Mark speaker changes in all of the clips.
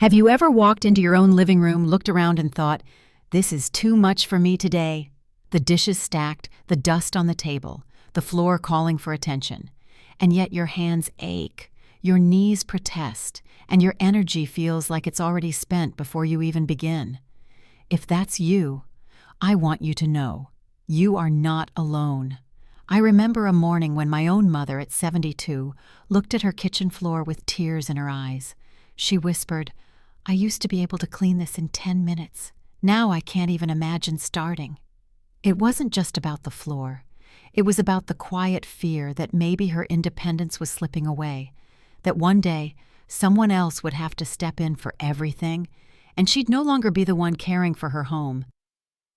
Speaker 1: Have you ever walked into your own living room, looked around and thought, "This is too much for me today"? The dishes stacked, the dust on the table, the floor calling for attention. And yet your hands ache, your knees protest, and your energy feels like it's already spent before you even begin. If that's you, I want you to know, you are not alone. I remember a morning when my own mother at 72 looked at her kitchen floor with tears in her eyes. She whispered, "I used to be able to clean this in 10 minutes. Now I can't even imagine starting." It wasn't just about the floor. It was about the quiet fear that maybe her independence was slipping away, that one day someone else would have to step in for everything, and she'd no longer be the one caring for her home.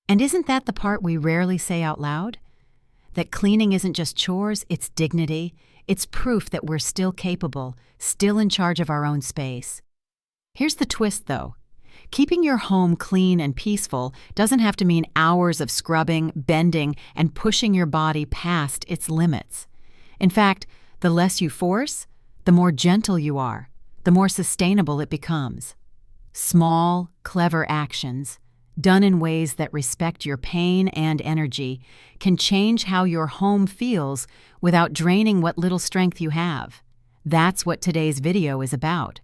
Speaker 1: And isn't that the part we rarely say out loud? That cleaning isn't just chores, it's dignity. It's proof that we're still capable, still in charge of our own space. Here's the twist, though. Keeping your home clean and peaceful doesn't have to mean hours of scrubbing, bending, and pushing your body past its limits. In fact, the less you force, the more gentle you are, the more sustainable it becomes. Small, clever actions, done in ways that respect your pain and energy, can change how your home feels without draining what little strength you have. That's what today's video is about.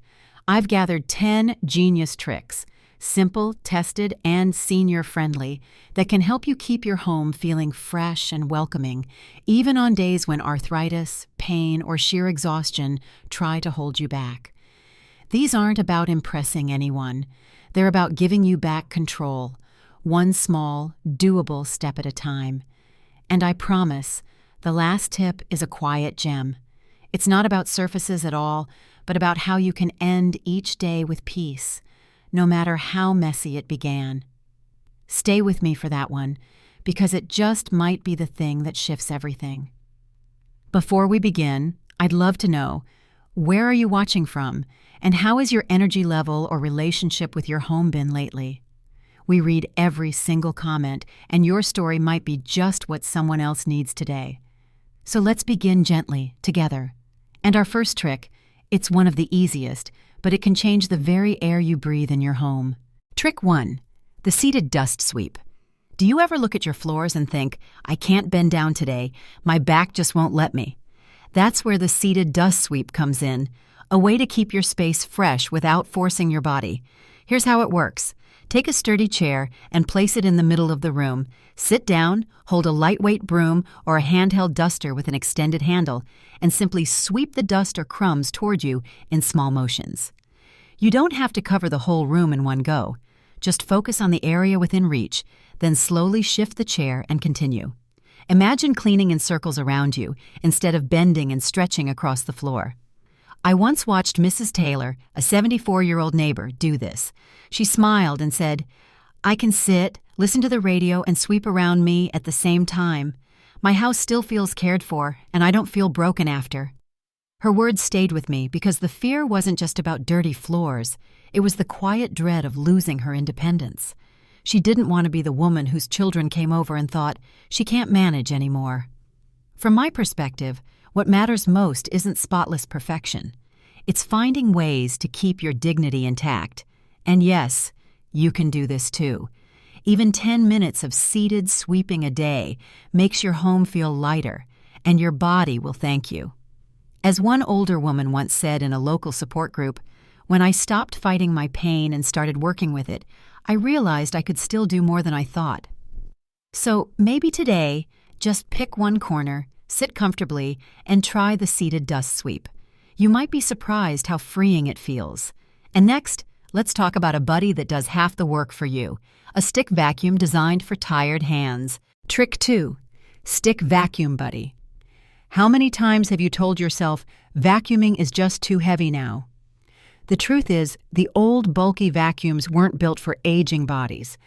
Speaker 1: I've gathered 10 genius tricks, simple, tested, and senior-friendly, that can help you keep your home feeling fresh and welcoming, even on days when arthritis, pain, or sheer exhaustion try to hold you back. These aren't about impressing anyone. They're about giving you back control, one small, doable step at a time. And I promise, the last tip is a quiet gem. It's not about surfaces at all, but about how you can end each day with peace, no matter how messy it began. Stay with me for that one, because it just might be the thing that shifts everything. Before we begin, I'd love to know, where are you watching from, and how is your energy level or relationship with your home been lately? We read every single comment, and your story might be just what someone else needs today. So let's begin gently, together. And our first trick, it's one of the easiest, but it can change the very air you breathe in your home. Trick 1. The seated dust sweep. Do you ever look at your floors and think, "I can't bend down today, my back just won't let me"? That's where the seated dust sweep comes in, a way to keep your space fresh without forcing your body. Here's how it works. Take a sturdy chair and place it in the middle of the room. Sit down, hold a lightweight broom or a handheld duster with an extended handle, and simply sweep the dust or crumbs toward you in small motions. You don't have to cover the whole room in one go. Just focus on the area within reach, then slowly shift the chair and continue. Imagine cleaning in circles around you instead of bending and stretching across the floor. I once watched Mrs. Taylor, a 74-year-old neighbor, do this. She smiled and said, "I can sit, listen to the radio, and sweep around me at the same time. My house still feels cared for, and I don't feel broken after." Her words stayed with me because the fear wasn't just about dirty floors. It was the quiet dread of losing her independence. She didn't want to be the woman whose children came over and thought, "She can't manage anymore." From my perspective, what matters most isn't spotless perfection. It's finding ways to keep your dignity intact. And yes, you can do this too. Even 10 minutes of seated sweeping a day makes your home feel lighter, and your body will thank you. As one older woman once said in a local support group, "When I stopped fighting my pain and started working with it, I realized I could still do more than I thought." So maybe today, just pick one corner, sit comfortably, and try the seated dust sweep. You might be surprised how freeing it feels. And next, let's talk about a buddy that does half the work for you, a stick vacuum designed for tired hands. Trick 2. Stick vacuum buddy. How many times have you told yourself, "Vacuuming is just too heavy now"? The truth is, the old bulky vacuums weren't built for aging bodies.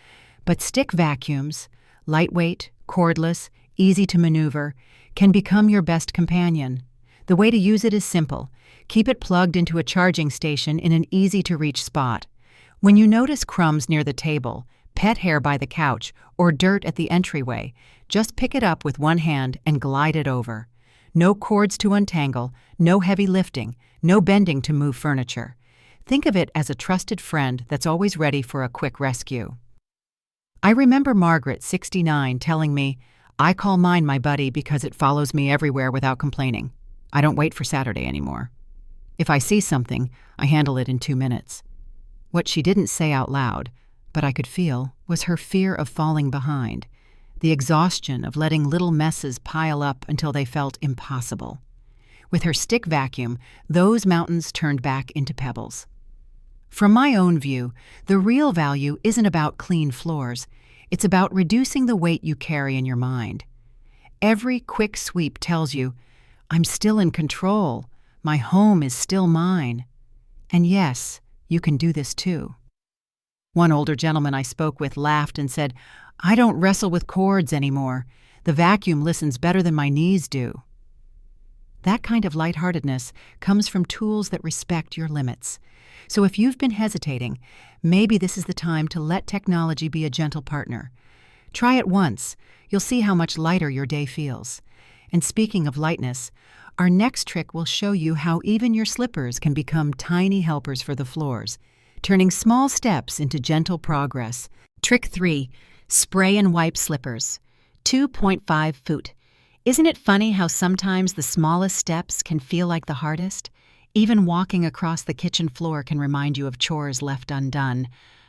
Speaker 1: But stick vacuums, lightweight, cordless, easy to maneuver, can become your best companion. The way to use it is simple. Keep it plugged into a charging station in an easy-to-reach spot. When you notice crumbs near the table, pet hair by the couch, or dirt at the entryway, just pick it up with one hand and glide it over. No cords to untangle, no heavy lifting, no bending to move furniture. Think of it as a trusted friend that's always ready for a quick rescue. I remember Margaret, 69, telling me, "I call mine my buddy because it follows me everywhere without complaining. I don't wait for Saturday anymore. If I see something, I handle it in 2 minutes." What she didn't say out loud, but I could feel, was her fear of falling behind, the exhaustion of letting little messes pile up until they felt impossible. With her stick vacuum, those mountains turned back into pebbles. From my own view, the real value isn't about clean floors. It's about reducing the weight you carry in your mind. Every quick sweep tells you, "I'm still in control. My home is still mine." And yes, you can do this too. One older gentleman I spoke with laughed and said, "I don't wrestle with cords anymore. The vacuum listens better than my knees do." That kind of lightheartedness comes from tools that respect your limits. So if you've been hesitating, maybe this is the time to let technology be a gentle partner. Try it once. You'll see how much lighter your day feels. And speaking of lightness, our next trick will show you how even your slippers can become tiny helpers for the floors, turning small steps into gentle progress. Trick 3. Spray and wipe slippers. 2.5 foot. Isn't it funny how sometimes the smallest steps can feel like the hardest? Even walking across the kitchen floor can remind you of chores left undone.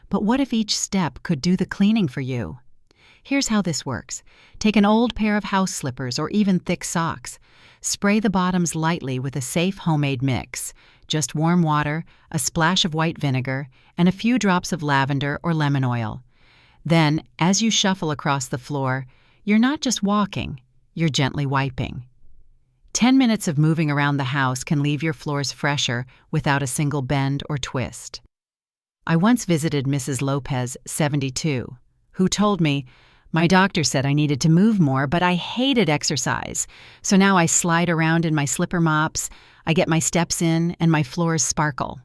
Speaker 1: But what if each step could do the cleaning for you? Here's how this works. Take an old pair of house slippers or even thick socks. Spray the bottoms lightly with a safe homemade mix. Just warm water, a splash of white vinegar, and a few drops of lavender or lemon oil. Then, as you shuffle across the floor, you're not just walking, you're gently wiping. 10 minutes of moving around the house can leave your floors fresher without a single bend or twist. I once visited Mrs. Lopez, 72, who told me, "My doctor said I needed to move more, but I hated exercise. So now I slide around in my slipper mops, I get my steps in, and my floors sparkle."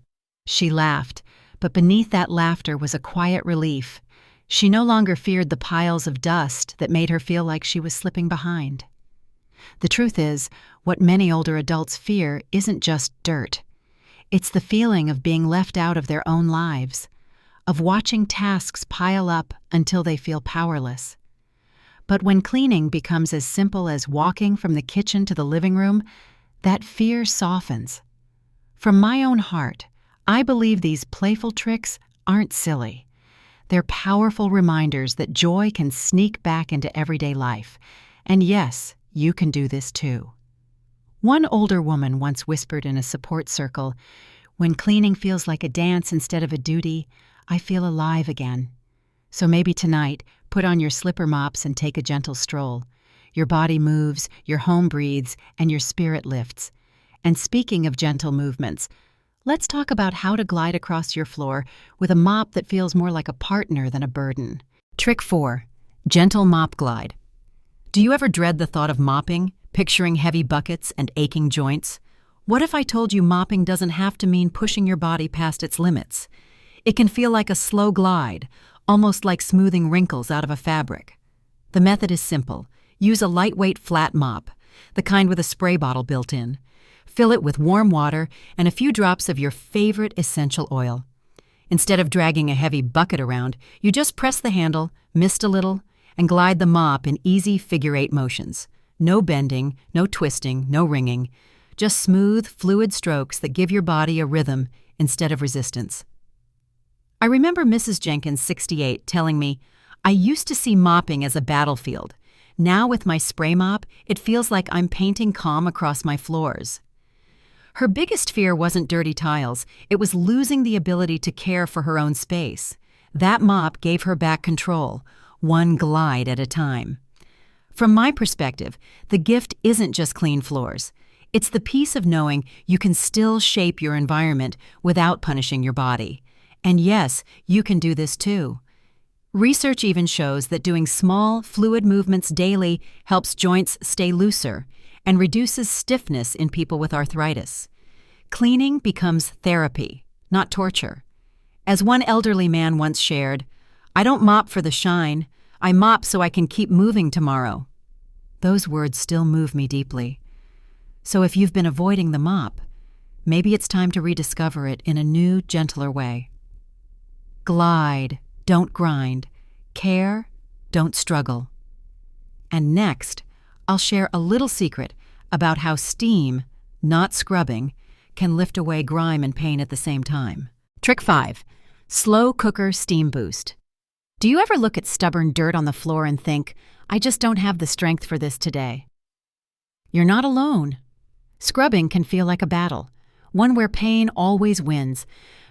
Speaker 1: She laughed, but beneath that laughter was a quiet relief. She no longer feared the piles of dust that made her feel like she was slipping behind. The truth is, what many older adults fear isn't just dirt. It's the feeling of being left out of their own lives, of watching tasks pile up until they feel powerless. But when cleaning becomes as simple as walking from the kitchen to the living room, that fear softens. From my own heart, I believe these playful tricks aren't silly. They're powerful reminders that joy can sneak back into everyday life. And yes, you can do this too. One older woman once whispered in a support circle, "When cleaning feels like a dance instead of a duty, I feel alive again." So maybe tonight, put on your slipper mops and take a gentle stroll. Your body moves, your home breathes, and your spirit lifts. And speaking of gentle movements, let's talk about how to glide across your floor with a mop that feels more like a partner than a burden. Trick 4. Gentle mop glide. Do you ever dread the thought of mopping, picturing heavy buckets and aching joints? What if I told you mopping doesn't have to mean pushing your body past its limits? It can feel like a slow glide, almost like smoothing wrinkles out of a fabric. The method is simple. Use a lightweight flat mop, the kind with a spray bottle built in. Fill it with warm water and a few drops of your favorite essential oil. Instead of dragging a heavy bucket around, you just press the handle, mist a little, and glide the mop in easy figure-8 motions. No bending, no twisting, no wringing. Just smooth, fluid strokes that give your body a rhythm instead of resistance. I remember Mrs. Jenkins, 68, telling me, "I used to see mopping as a battlefield. Now with my spray mop, it feels like I'm painting calm across my floors." Her biggest fear wasn't dirty tiles, it was losing the ability to care for her own space. That mop gave her back control, one glide at a time. From my perspective, the gift isn't just clean floors. It's the peace of knowing you can still shape your environment without punishing your body. And yes, you can do this too. Research even shows that doing small, fluid movements daily helps joints stay looser and reduces stiffness in people with arthritis. Cleaning becomes therapy, not torture. As one elderly man once shared, "I don't mop for the shine, I mop so I can keep moving tomorrow." Those words still move me deeply. So if you've been avoiding the mop, maybe it's time to rediscover it in a new, gentler way. Glide, don't grind. Care, don't struggle. And next, I'll share a little secret about how steam, not scrubbing, can lift away grime and pain at the same time. Trick 5. Slow cooker steam boost. Do you ever look at stubborn dirt on the floor and think, I just don't have the strength for this today? You're not alone. Scrubbing can feel like a battle, one where pain always wins.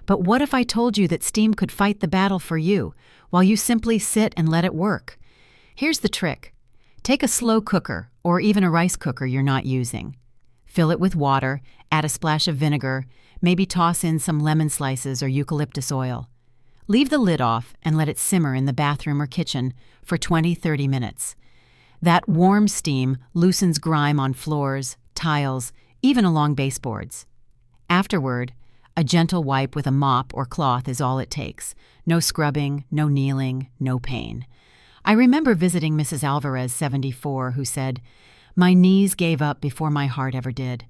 Speaker 1: But what if I told you that steam could fight the battle for you, while you simply sit and let it work? Here's the trick. Take a slow cooker, or even a rice cooker you're not using. Fill it with water, add a splash of vinegar, maybe toss in some lemon slices or eucalyptus oil. Leave the lid off and let it simmer in the bathroom or kitchen for 20-30 minutes. That warm steam loosens grime on floors, tiles, even along baseboards. Afterward, a gentle wipe with a mop or cloth is all it takes. No scrubbing, no kneeling, no pain. I remember visiting Mrs. Alvarez, 74, who said, "My knees gave up before my heart ever did.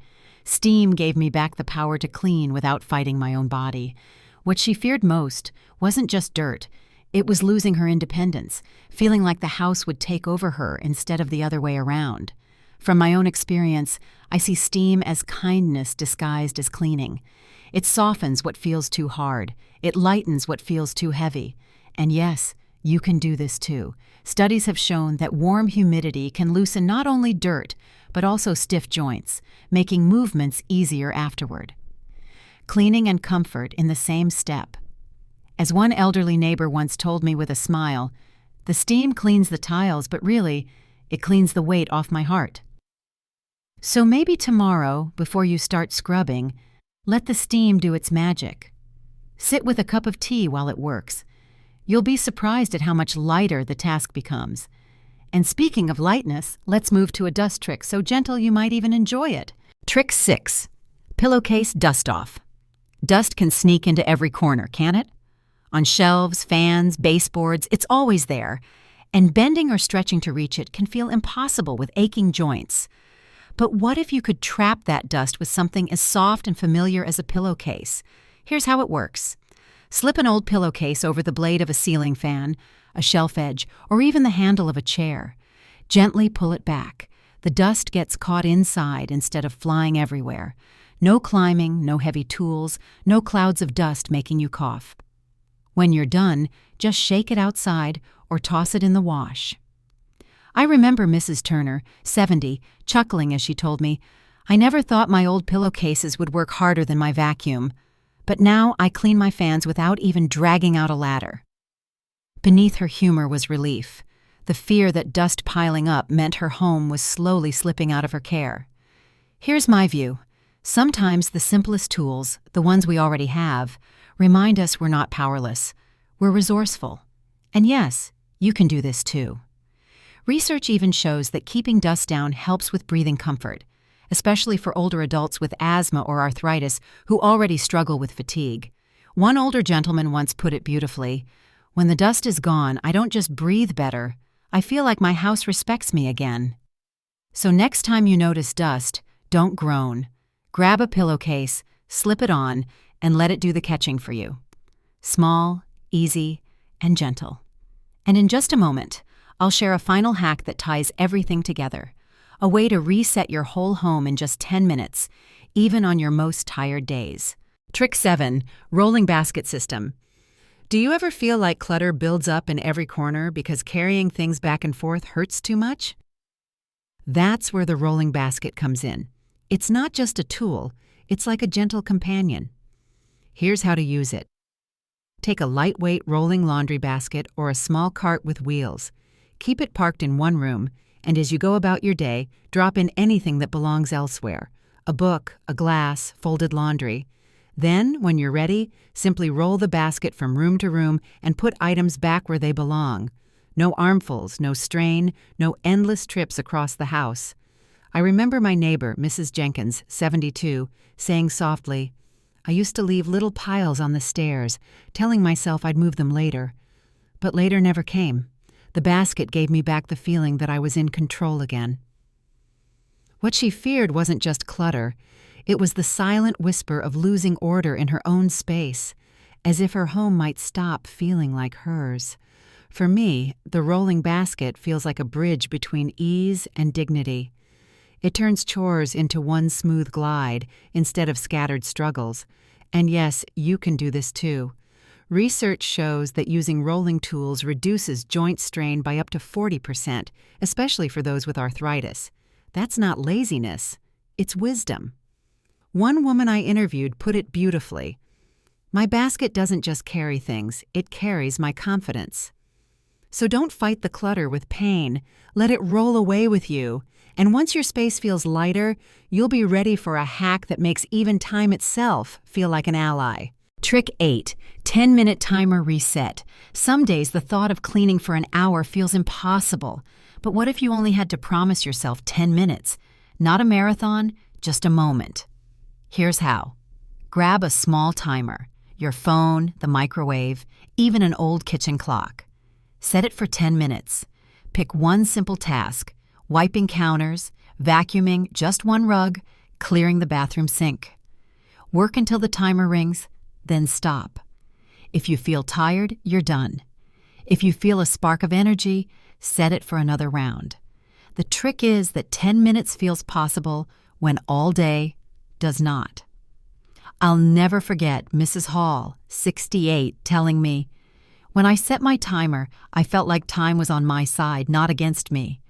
Speaker 1: Steam gave me back the power to clean without fighting my own body." What she feared most wasn't just dirt. It was losing her independence, feeling like the house would take over her instead of the other way around. From my own experience, I see steam as kindness disguised as cleaning. It softens what feels too hard. It lightens what feels too heavy. And yes, you can do this too. Studies have shown that warm humidity can loosen not only dirt, but also stiff joints, making movements easier afterward. Cleaning and comfort in the same step. As one elderly neighbor once told me with a smile, the steam cleans the tiles, but really, it cleans the weight off my heart. So maybe tomorrow, before you start scrubbing, let the steam do its magic. Sit with a cup of tea while it works. You'll be surprised at how much lighter the task becomes. And speaking of lightness, let's move to a dust trick so gentle you might even enjoy it. Trick 6. Pillowcase dust-off. Dust can sneak into every corner, can't it? On shelves, fans, baseboards, it's always there. And bending or stretching to reach it can feel impossible with aching joints. But what if you could trap that dust with something as soft and familiar as a pillowcase? Here's how it works. Slip an old pillowcase over the blade of a ceiling fan, a shelf edge, or even the handle of a chair. Gently pull it back. The dust gets caught inside instead of flying everywhere. No climbing, no heavy tools, no clouds of dust making you cough. When you're done, just shake it outside or toss it in the wash. I remember Mrs. Turner, 70, chuckling as she told me, "I never thought my old pillowcases would work harder than my vacuum. But now I clean my fans without even dragging out a ladder." Beneath her humor was relief. The fear that dust piling up meant her home was slowly slipping out of her care. Here's my view. Sometimes the simplest tools, the ones we already have, remind us we're not powerless. We're resourceful. And yes, you can do this too. Research even shows that keeping dust down helps with breathing comfort, especially for older adults with asthma or arthritis who already struggle with fatigue. One older gentleman once put it beautifully, "When the dust is gone, I don't just breathe better, I feel like my house respects me again." So next time you notice dust, don't groan. Grab a pillowcase, slip it on, and let it do the catching for you. Small, easy, and gentle. And in just a moment, I'll share a final hack that ties everything together. A way to reset your whole home in just 10 minutes, even on your most tired days. Trick 7. Rolling basket system. Do you ever feel like clutter builds up in every corner because carrying things back and forth hurts too much? That's where the rolling basket comes in. It's not just a tool, it's like a gentle companion. Here's how to use it. Take a lightweight rolling laundry basket or a small cart with wheels. Keep it parked in one room, and as you go about your day, drop in anything that belongs elsewhere. A book, a glass, folded laundry. Then, when you're ready, simply roll the basket from room to room and put items back where they belong. No armfuls, no strain, no endless trips across the house. I remember my neighbor, Mrs. Jenkins, 72, saying softly, "I used to leave little piles on the stairs, telling myself I'd move them later. But later never came. The basket gave me back the feeling that I was in control again." What she feared wasn't just clutter. It was the silent whisper of losing order in her own space, as if her home might stop feeling like hers. For me, the rolling basket feels like a bridge between ease and dignity. It turns chores into one smooth glide instead of scattered struggles. And yes, you can do this too. Research shows that using rolling tools reduces joint strain by up to 40%, especially for those with arthritis. That's not laziness, it's wisdom. One woman I interviewed put it beautifully. My basket doesn't just carry things, it carries my confidence. So don't fight the clutter with pain. Let it roll away with you. And once your space feels lighter, you'll be ready for a hack that makes even time itself feel like an ally. Trick 8. 10-minute timer reset. Some days the thought of cleaning for an hour feels impossible. But what if you only had to promise yourself 10 minutes? Not a marathon, just a moment. Here's how. Grab a small timer. Your phone, the microwave, even an old kitchen clock. Set it for 10 minutes. Pick one simple task, wiping counters, vacuuming just one rug, clearing the bathroom sink. Work until the timer rings, then stop. If you feel tired, you're done. If you feel a spark of energy, set it for another round. The trick is that 10 minutes feels possible when all day does not. I'll never forget Mrs. Hall, 68, telling me, "When I set my timer, I felt like time was on my side, not against me.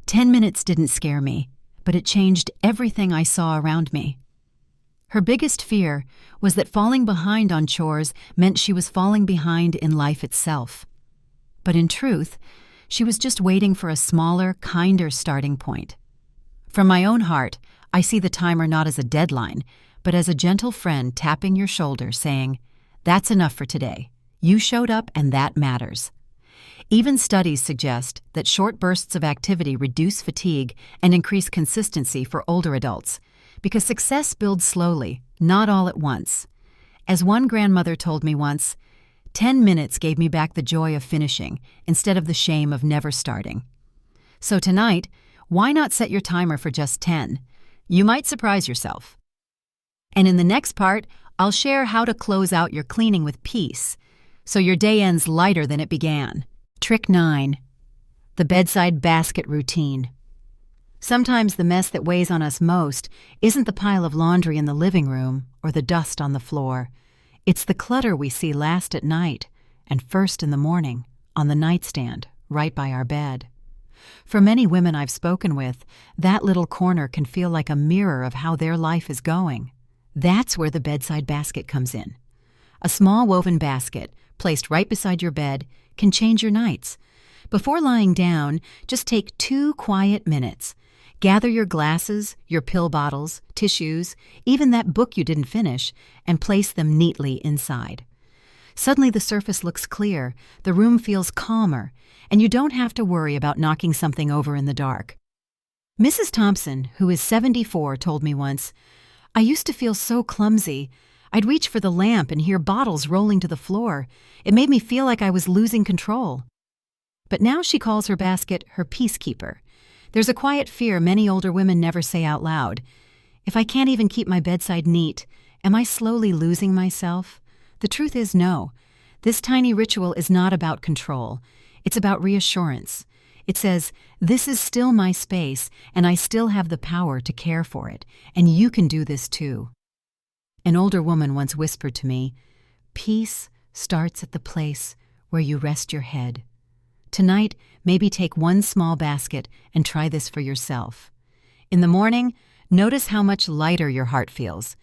Speaker 1: 10 minutes didn't scare me, but it changed everything I saw around me." Her biggest fear was that falling behind on chores meant she was falling behind in life itself. But in truth, she was just waiting for a smaller, kinder starting point. From my own heart, I see the timer not as a deadline, but as a gentle friend tapping your shoulder saying, "That's enough for today. You showed up and that matters." Even studies suggest that short bursts of activity reduce fatigue and increase consistency for older adults, because success builds slowly, not all at once. As one grandmother told me once, 10 minutes gave me back the joy of finishing instead of the shame of never starting. So tonight, why not set your timer for just 10? You might surprise yourself. And in the next part, I'll share how to close out your cleaning with peace, so your day ends lighter than it began. Trick 9. The bedside basket routine. Sometimes the mess that weighs on us most isn't the pile of laundry in the living room or the dust on the floor. It's the clutter we see last at night and first in the morning on the nightstand right by our bed. For many women I've spoken with, that little corner can feel like a mirror of how their life is going. That's where the bedside basket comes in. A small woven basket, placed right beside your bed, can change your nights. Before lying down, just take 2 quiet minutes. Gather your glasses, your pill bottles, tissues, even that book you didn't finish, and place them neatly inside. Suddenly the surface looks clear, the room feels calmer, and you don't have to worry about knocking something over in the dark. Mrs. Thompson, who is 74, told me once, "I used to feel so clumsy. I'd reach for the lamp and hear bottles rolling to the floor. It made me feel like I was losing control." But now she calls her basket her peacekeeper. There's a quiet fear many older women never say out loud. If I can't even keep my bedside neat, am I slowly losing myself? The truth is no. This tiny ritual is not about control. It's about reassurance. It says, this is still my space, and I still have the power to care for it, and you can do this too. An older woman once whispered to me, "Peace starts at the place where you rest your head." Tonight, maybe take one small basket and try this for yourself. In the morning, notice how much lighter your heart feels.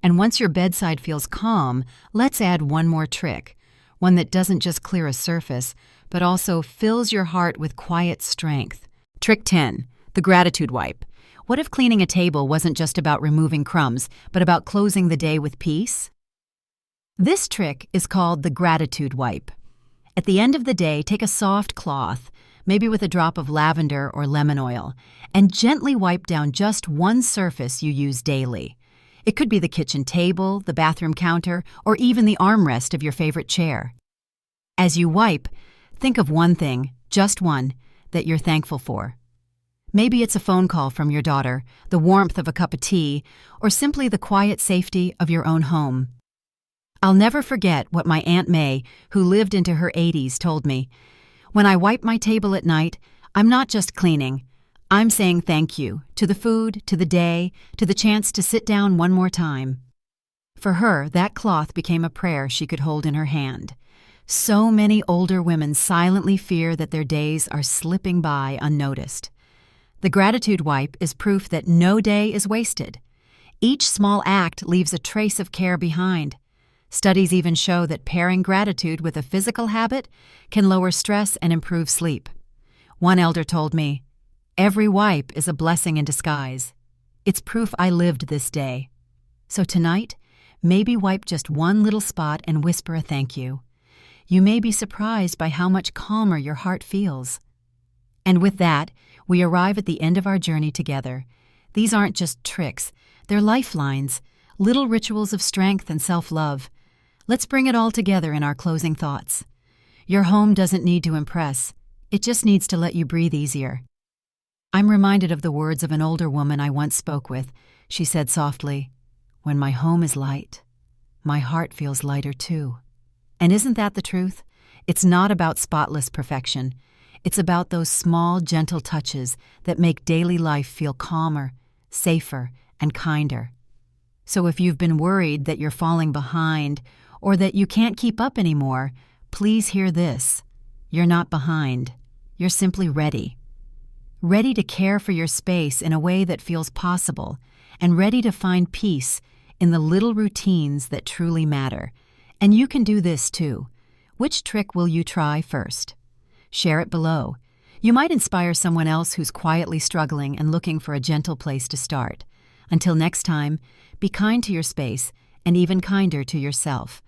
Speaker 1: And once your bedside feels calm, let's add one more trick, one that doesn't just clear a surface, but also fills your heart with quiet strength. Trick 10, the gratitude wipe. What if cleaning a table wasn't just about removing crumbs, but about closing the day with peace? This trick is called the gratitude wipe. At the end of the day, take a soft cloth, maybe with a drop of lavender or lemon oil, and gently wipe down just one surface you use daily. It could be the kitchen table, the bathroom counter, or even the armrest of your favorite chair. As you wipe, think of one thing, just one, that you're thankful for. Maybe it's a phone call from your daughter, the warmth of a cup of tea, or simply the quiet safety of your own home. I'll never forget what my Aunt May, who lived into her 80s, told me. When I wipe my table at night, I'm not just cleaning. I'm saying thank you to the food, to the day, to the chance to sit down one more time. For her, that cloth became a prayer she could hold in her hand. So many older women silently fear that their days are slipping by unnoticed. The gratitude wipe is proof that no day is wasted. Each small act leaves a trace of care behind. Studies even show that pairing gratitude with a physical habit can lower stress and improve sleep. One elder told me, "Every wipe is a blessing in disguise. It's proof I lived this day." So tonight, maybe wipe just one little spot and whisper a thank you. You may be surprised by how much calmer your heart feels. And with that, we arrive at the end of our journey together. These aren't just tricks, they're lifelines, little rituals of strength and self-love. Let's bring it all together in our closing thoughts. Your home doesn't need to impress, it just needs to let you breathe easier. I'm reminded of the words of an older woman I once spoke with. She said softly, "When my home is light, my heart feels lighter too." And isn't that the truth? It's not about spotless perfection. It's about those small, gentle touches that make daily life feel calmer, safer, and kinder. So if you've been worried that you're falling behind or that you can't keep up anymore, please hear this. You're not behind. You're simply ready. Ready to care for your space in a way that feels possible, and ready to find peace in the little routines that truly matter. And you can do this too. Which trick will you try first? Share it below. You might inspire someone else who's quietly struggling and looking for a gentle place to start. Until next time, be kind to your space and even kinder to yourself.